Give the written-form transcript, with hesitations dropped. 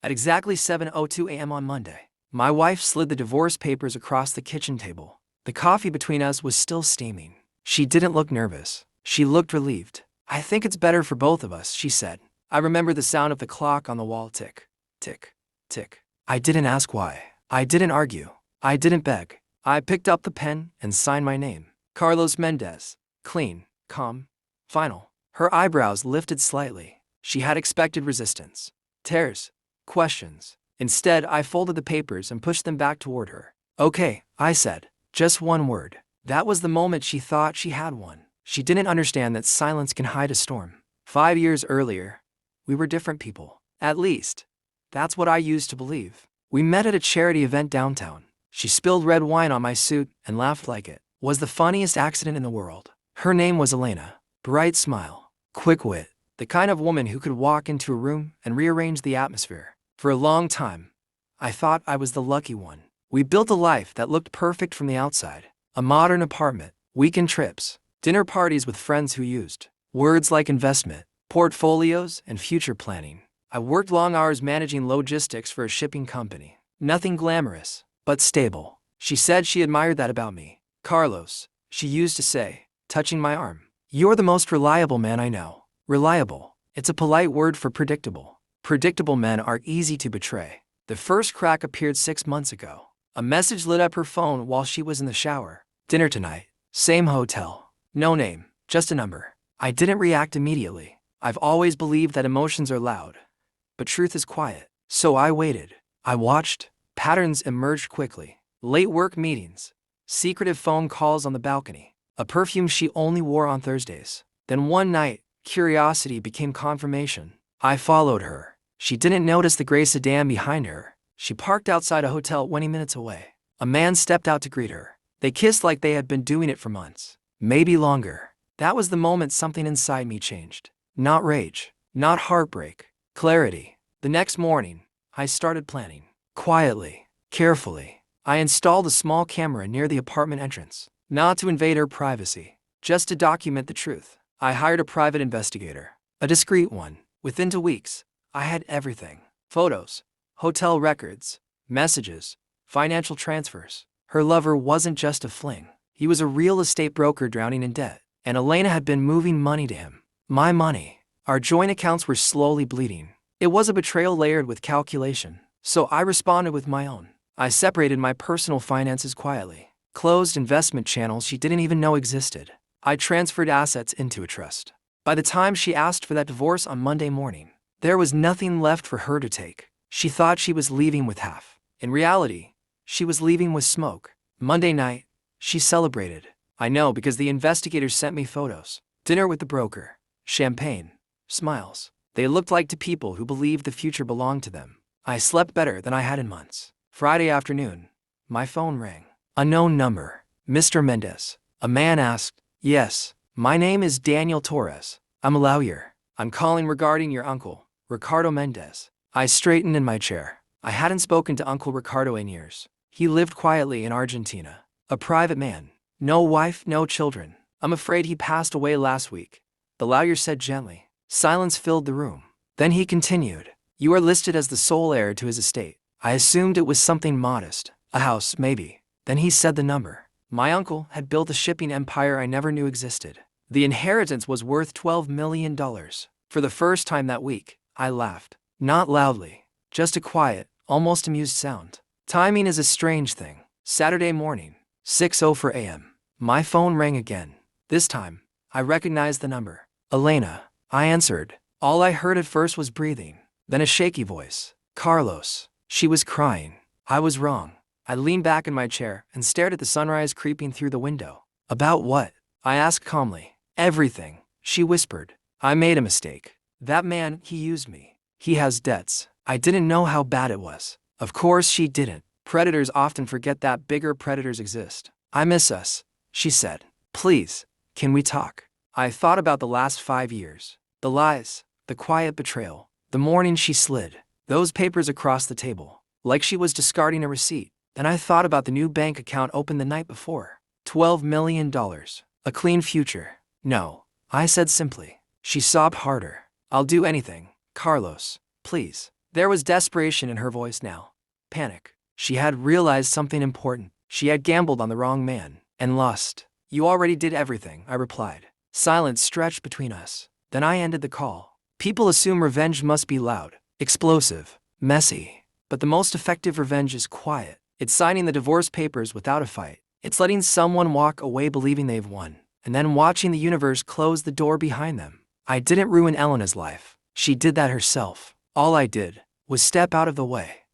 At exactly 7:02 a.m. on Monday, my wife slid the divorce papers across the kitchen table. The coffee between us was still steaming. She didn't look nervous. She looked relieved. "I think it's better for both of us," she said. I remember the sound of the clock on the wall tick, tick, tick. I didn't ask why. I didn't argue. I didn't beg. I picked up the pen and signed my name. Carlos Mendez. Clean, calm, final. Her eyebrows lifted slightly. She had expected resistance. Tears. Questions. Instead, I folded the papers and pushed them back toward her. "Okay," I said. Just one word. That was the moment she thought she had one. She didn't understand that silence can hide a storm. 5 years earlier, we were different people. At least, that's what I used to believe. We met at a charity event downtown. She spilled red wine on my suit and laughed like it was the funniest accident in the world. Her name was Elena. Bright smile, quick wit, the kind of woman who could walk into a room and rearrange the atmosphere. For a long time, I thought I was the lucky one. We built a life that looked perfect from the outside. A modern apartment, weekend trips, dinner parties with friends who used words like investment, portfolios, and future planning. I worked long hours managing logistics for a shipping company. Nothing glamorous, but stable. She said she admired that about me. "Carlos," she used to say, touching my arm, "you're the most reliable man I know." Reliable. It's a polite word for predictable. Predictable men are easy to betray. The first crack appeared 6 months ago. A message lit up her phone while she was in the shower. "Dinner tonight. Same hotel. No name, just a number." I didn't react immediately. I've always believed that emotions are loud, but truth is quiet. So I waited. I watched. Patterns emerged quickly. Late work meetings. Secretive phone calls on the balcony. A perfume she only wore on Thursdays. Then one night, curiosity became confirmation. I followed her. She didn't notice the gray sedan behind her. She parked outside a hotel 20 minutes away. A man stepped out to greet her. They kissed like they had been doing it for months. Maybe longer. That was the moment something inside me changed. Not rage. Not heartbreak. Clarity. The next morning, I started planning. Quietly. Carefully. I installed a small camera near the apartment entrance. Not to invade her privacy. Just to document the truth. I hired a private investigator. A discreet one. Within 2 weeks, I had everything. Photos. Hotel records. Messages. Financial transfers. Her lover wasn't just a fling. He was a real estate broker drowning in debt. And Elena had been moving money to him. My money. Our joint accounts were slowly bleeding. It was a betrayal layered with calculation. So I responded with my own. I separated my personal finances quietly. Closed investment channels she didn't even know existed. I transferred assets into a trust. By the time she asked for that divorce on Monday morning, there was nothing left for her to take. She thought she was leaving with half. In reality, she was leaving with smoke. Monday night, she celebrated. I know because the investigators sent me photos. Dinner with the broker. Champagne. Smiles. They looked like to people who believed the future belonged to them. I slept better than I had in months. Friday afternoon, my phone rang. Unknown number. "Mr. Mendez." A man asked. "Yes, my name is Daniel Torres. I'm a lawyer. I'm calling regarding your uncle, Ricardo Mendez." I straightened in my chair. I hadn't spoken to Uncle Ricardo in years. He lived quietly in Argentina. A private man. No wife, no children. "I'm afraid he passed away last week," the lawyer said gently. Silence filled the room. Then he continued. "You are listed as the sole heir to his estate." I assumed it was something modest. A house, maybe. Then he said the number. My uncle had built a shipping empire I never knew existed. The inheritance was worth $12 million. For the first time that week, I laughed. Not loudly. Just a quiet, almost amused sound. Timing is a strange thing. Saturday morning, 6:04 a.m. My phone rang again. This time, I recognized the number. Elena. I answered. All I heard at first was breathing, then a shaky voice. "Carlos." She was crying. I was wrong. I leaned back in my chair and stared at the sunrise creeping through the window. "About what?" I asked calmly. "Everything," she whispered. "I made a mistake. That man, he used me. He has debts." I didn't know how bad it was. Of course she didn't. Predators often forget that bigger predators exist. "I miss us," she said. "Please, can we talk?" I thought about the last 5 years. The lies, the quiet betrayal, the morning she slid those papers across the table, like she was discarding a receipt. Then I thought about the new bank account opened the night before. $12 million. A clean future. "No," I said simply. She sobbed harder. "I'll do anything, Carlos. Please." There was desperation in her voice now. Panic. She had realized something important. She had gambled on the wrong man. And lost. You already did everything, I replied. Silence stretched between us. Then I ended the call. People assume revenge must be loud, explosive, messy. But the most effective revenge is quiet. It's signing the divorce papers without a fight. It's letting someone walk away believing they've won, and then watching the universe close the door behind them. I didn't ruin Elena's life. She did that herself. All I did was step out of the way.